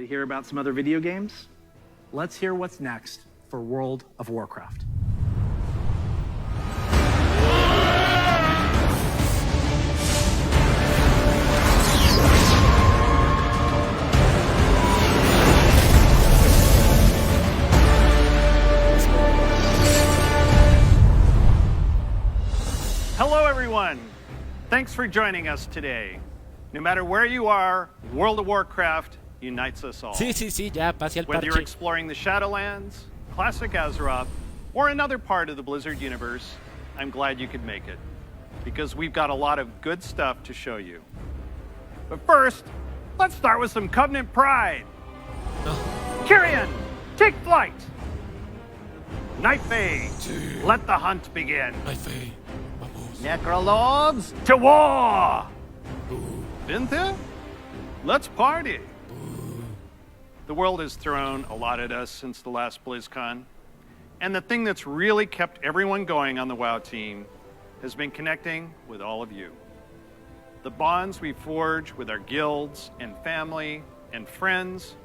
to hear about some other video games? Let's hear what's next for World of Warcraft. Hello, everyone. Thanks for joining us today. No matter where you are, World of Warcraft unites us all. Sí, ya pasé al Whether you're parche. exploring the Shadowlands, classic Azeroth, or another part of the Blizzard universe, I'm glad you could make it, because we've got a lot of good stuff to show you. But first, let's start with some Covenant pride. No. Kyrian, take flight. Night Fae, let the hunt begin. Ay, fe. Vamos. Necrolords, to war! Vinther, let's party. The world has thrown a lot at us since the last BlizzCon, and the thing that's really kept everyone going on the WoW team has been connecting with all of you. The bonds we forge with our guilds and family and friends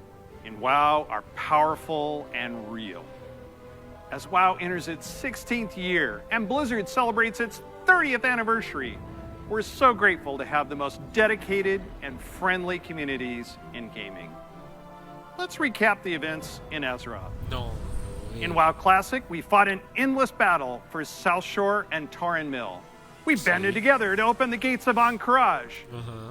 in WoW are powerful and real. As WoW enters its 16th year and Blizzard celebrates its 30th anniversary, we're so grateful to have the most dedicated and friendly communities in gaming. Let's recap the events in Azeroth. No. In WoW Classic, we fought an endless battle for South Shore and Tauren Mill. We banded together to open the gates of Ahn'Qiraj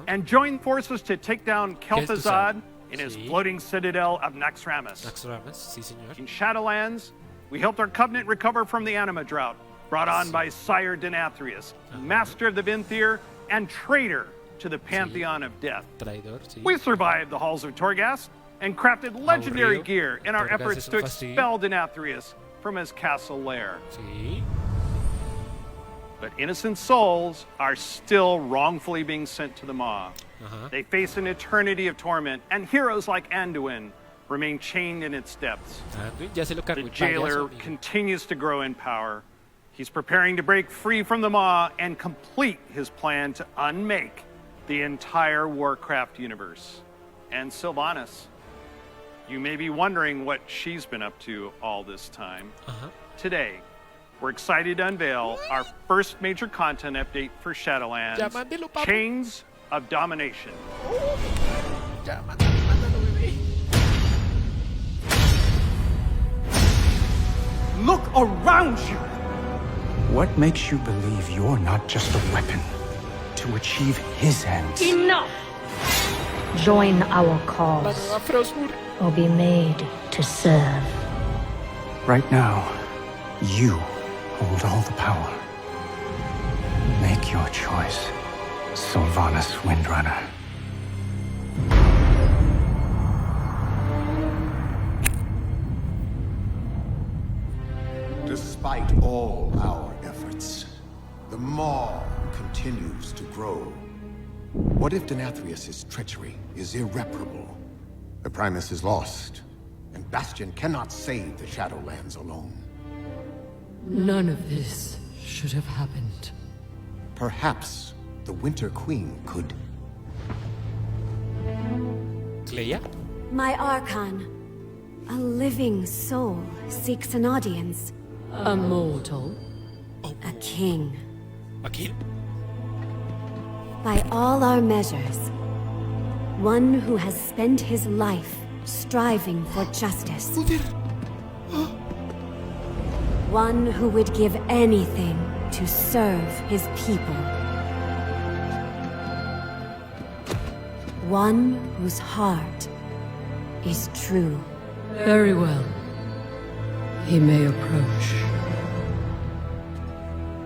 and joined forces to take down Kel'Thuzad in his floating citadel of Naxxramas. Naxxramas, sí, señor. In Shadowlands, we helped our Covenant recover from the anima drought brought on by Sire Denathrius, master of the Vinthyr and traitor to the Pantheon of Death. Traidor, sí. We survived the halls of Torghast and crafted legendary Aburrido. gear in our Torghast efforts es un to fastidio. expel Denathrius from his castle lair. Sí. But innocent souls are still wrongfully being sent to the Maw. They face an eternity of torment, and heroes like Anduin remain chained in its depths. Anduin ya se lo cargó The el payaso, jailer amigo. continues to grow in power. He's preparing to break free from the Maw and complete his plan to unmake the entire Warcraft universe. And Sylvanas, you may be wondering what she's been up to all this time. Today, we're excited to unveil our first major content update for Shadowlands, Ya, mándelo, papi. Chains of Domination. Ya, mándalo, bebé. Look around you! What makes you believe you're not just a weapon to achieve his ends? Enough! Join our cause, Mano a Frostmourne. or be made to serve. Right now, you hold all the power. Make your choice, Sylvanas Windrunner. Despite all our efforts, the Maw continues to grow. What if Denathrius' treachery is irreparable? The Primus is lost, and Bastion cannot save the Shadowlands alone. None of this should have happened. Perhaps the Winter Queen could. Cleia. My Archon, a living soul, seeks an audience. A mortal? A king. ¿A quién? By all our measures, one who has spent his life striving for justice. One who would give anything to serve his people. One whose heart is true. Very well. He may approach.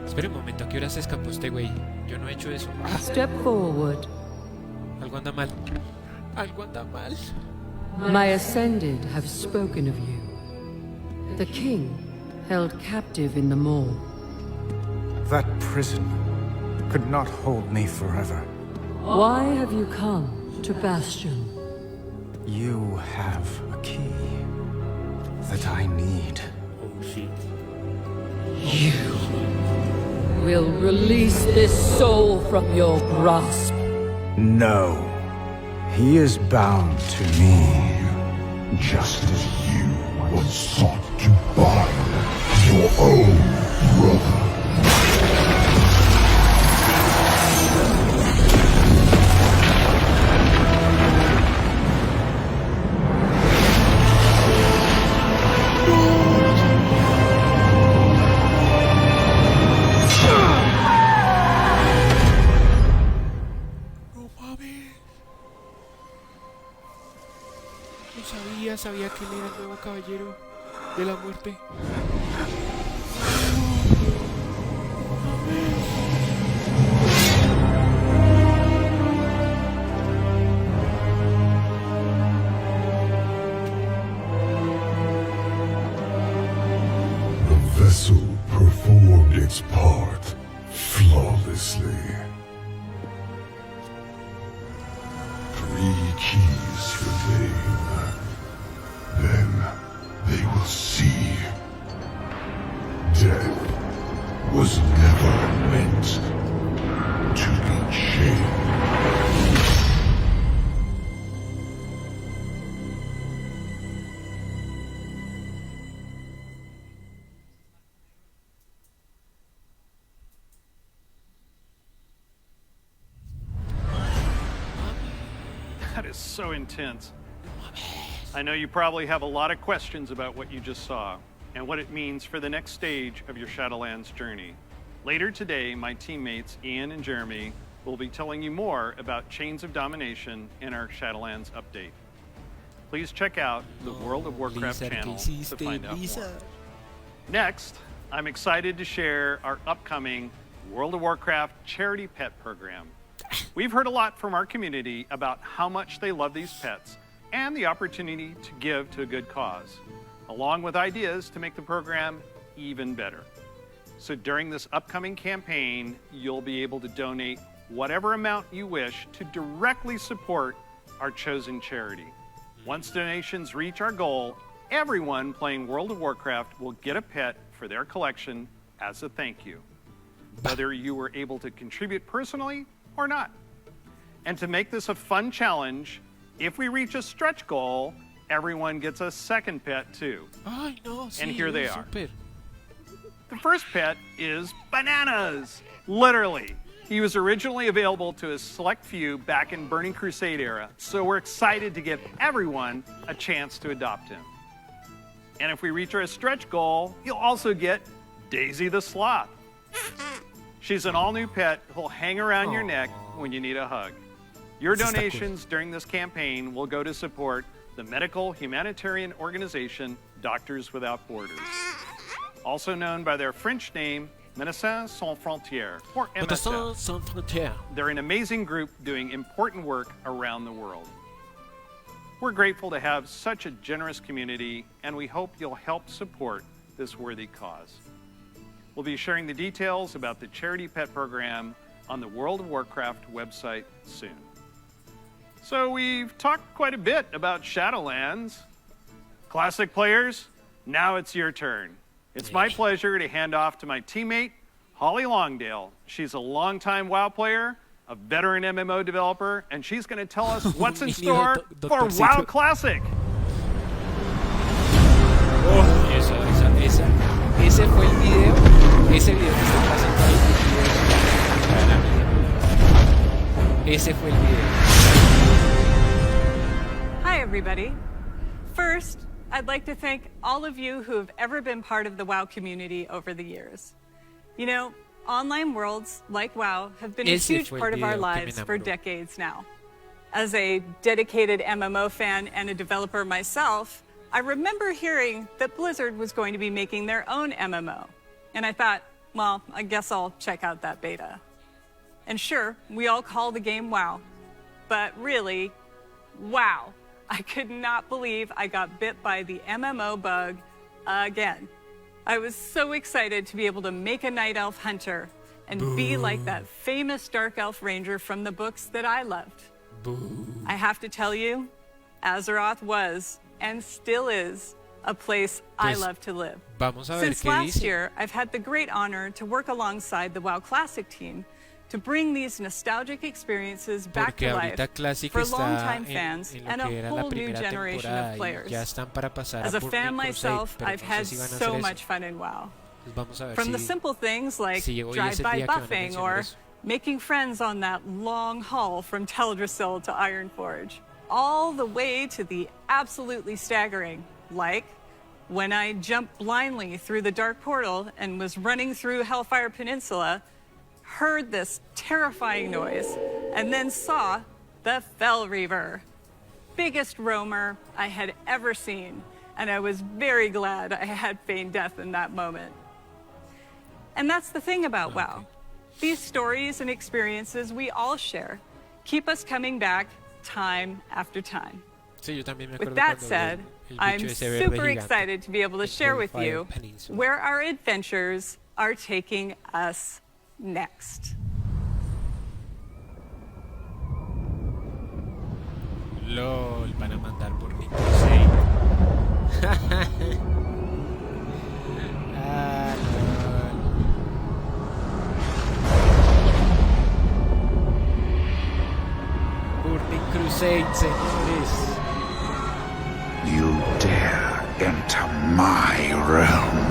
Espera un momento, ¿a qué hora se escapó este güey? Yo no he hecho eso. Step forward. Algo anda mal. Algo anda mal. My Ascended have spoken of you. The king, held captive in the Maw. That prison could not hold me forever. Why have you come to Bastion? You have a key that I need. Oh, shit. You will release this soul from your grasp. No. He is bound to me. just as you once sought to bind your own brother. Sabía que él era el nuevo caballero de la muerte. The vessel performed its part flawlessly. 3 keys remain. Then they will see. Death was never meant to be chained. That is so intense. I know you probably have a lot of questions about what you just saw and what it means for the next stage of your Shadowlands journey. Later today, my teammates Ian and Jeremy will be telling you more about Chains of Domination in our Shadowlands update. Please check out the World of Warcraft channel to find out more. Next, I'm excited to share our upcoming World of Warcraft charity pet program. We've heard a lot from our community about how much they love these pets and the opportunity to give to a good cause, along with ideas to make the program even better. So during this upcoming campaign, you'll be able to donate whatever amount you wish to directly support our chosen charity. Once donations reach our goal, everyone playing World of Warcraft will get a pet for their collection as a thank you, whether you were able to contribute personally or not. And to make this a fun challenge, if we reach a stretch goal, everyone gets a second pet too. Ay, no, sí, and here they are. Super. The first pet is Bananas. Literally. He was originally available to a select few back in Burning Crusade era, so we're excited to give everyone a chance to adopt him. And if we reach our stretch goal, you'll also get Daisy the Sloth. She's an all-new pet who'll hang around your neck when you need a hug. Your donations during this campaign will go to support the medical humanitarian organization Doctors Without Borders, also known by their French name, Médecins Sans Frontières, or MSF. They're an amazing group doing important work around the world. We're grateful to have such a generous community, and we hope you'll help support this worthy cause. We'll be sharing the details about the charity pet program on the World of Warcraft website soon. So we've talked quite a bit about Shadowlands. Classic players, now it's your turn. It's my pleasure to hand off to my teammate, Holly Longdale. She's a longtime WoW player, a veteran MMO developer, and she's going to tell us what's in store for WoW Classic. Ese fue el video. Ese video que está pasando ahí. Ese fue el video. Hi, everybody. First, I'd like to thank all of you who have ever been part of the WoW community over the years. You know, online worlds like WoW have been a huge part of our lives for decades now. As a dedicated MMO fan and a developer myself, I remember hearing that Blizzard was going to be making their own MMO. And I thought, well, I guess I'll check out that beta. And sure, we all call the game WoW. But really, wow. I could not believe I got bit by the MMO bug again. I was so excited to be able to make a Night Elf Hunter and be like that famous Dark Elf Ranger from the books that I loved. I have to tell you, Azeroth was, and still is, a place I love to live. Vamos a ver Since qué last dice. year, I've had the great honor to work alongside the WoW Classic team to bring these nostalgic experiences back Porque to life ahorita Classic for está longtime en fans lo and que a era la whole new primera generation temporada of y players. ya están para pasar As a a fan Burning Crusade, myself, pero I've had entonces sí van a so hacer much eso. fun in WoW. Pues vamos a ver From the si, simple things like si hoy es el drive-by día que van a buffing mencionar or eso. making friends on that long haul from Teldrassil to Ironforge, all the way to the absolutely staggering, like when I jumped blindly through the dark portal and was running through Hellfire Peninsula, heard this terrifying noise, and then saw the Fell Reaver. Biggest roamer I had ever seen, and I was very glad I had feigned death in that moment. And that's the thing about WoW. These stories and experiences we all share keep us coming back time after time. Sí, yo también me With acuerdo that cuando said, el I'm bicho ese verde super gigante excited to be able to en share with Hellfire you Peninsula. where our adventures are taking us next. LOL, van a mandar por Burning Crusade. Ah, LOL. Burning Crusade, señores. You dare enter my realm.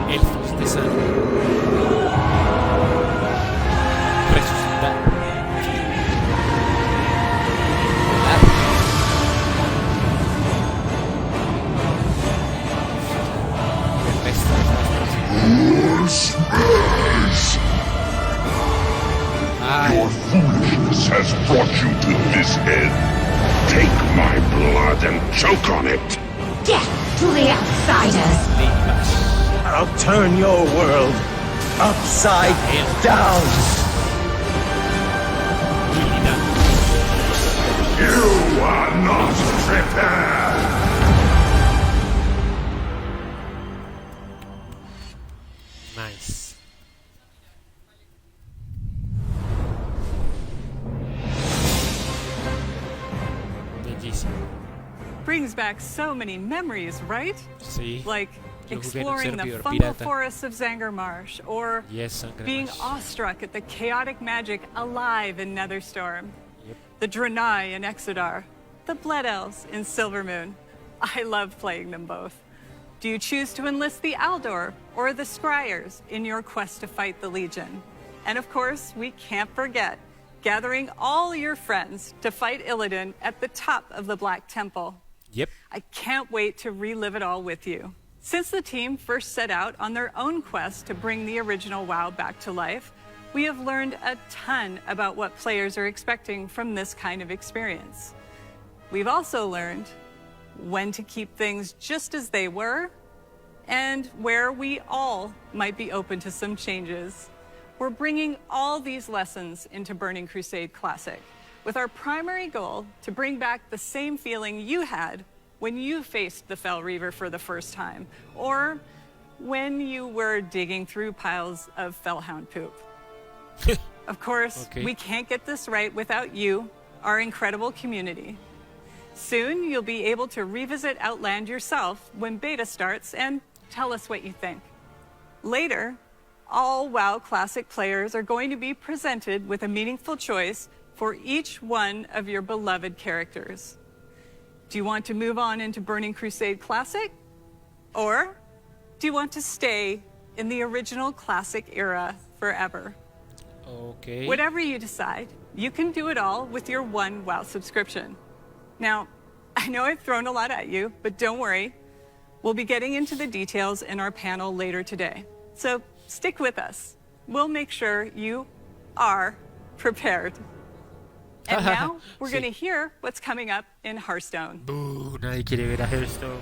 Elfos de sangre. Resucitar. Your foolishness has brought you to this end. Take my blood and choke on it. Death to the outsiders! I'll turn your world upside down. You are not prepared. Nice. Bellísimo. Brings back so many memories, right? Sí. Like Yo jugué en un exploring the servidor fungal pirata. forests of Zangarmarsh, or Yes, Zangarmarsh. being awestruck at the chaotic magic alive in Netherstorm. Yep. The Draenei in Exodar, the Blood Elves in Silvermoon. I love playing them both. Do you choose to enlist the Aldor or the Scryers in your quest to fight the Legion? And of course, we can't forget gathering all your friends to fight Illidan at the top of the Black Temple. Yep. I can't wait to relive it all with you. Since the team first set out on their own quest to bring the original WoW back to life, we have learned a ton about what players are expecting from this kind of experience. We've also learned when to keep things just as they were and where we all might be open to some changes. We're bringing all these lessons into Burning Crusade Classic, with our primary goal to bring back the same feeling you had when you faced the Fell Reaver for the first time, or when you were digging through piles of Fellhound poop. Of course, we can't get this right without you, our incredible community. Soon, you'll be able to revisit Outland yourself when beta starts and tell us what you think. Later, all WoW Classic players are going to be presented with a meaningful choice for each one of your beloved characters. Do you want to move on into Burning Crusade Classic? Or do you want to stay in the original Classic era forever? Okay. Whatever you decide, you can do it all with your one WoW subscription. Now, I know I've thrown a lot at you, but don't worry. We'll be getting into the details in our panel later today. So stick with us. We'll make sure you are prepared. And now we're going to hear what's coming up in Hearthstone. Nadie quiere ver a Hearthstone.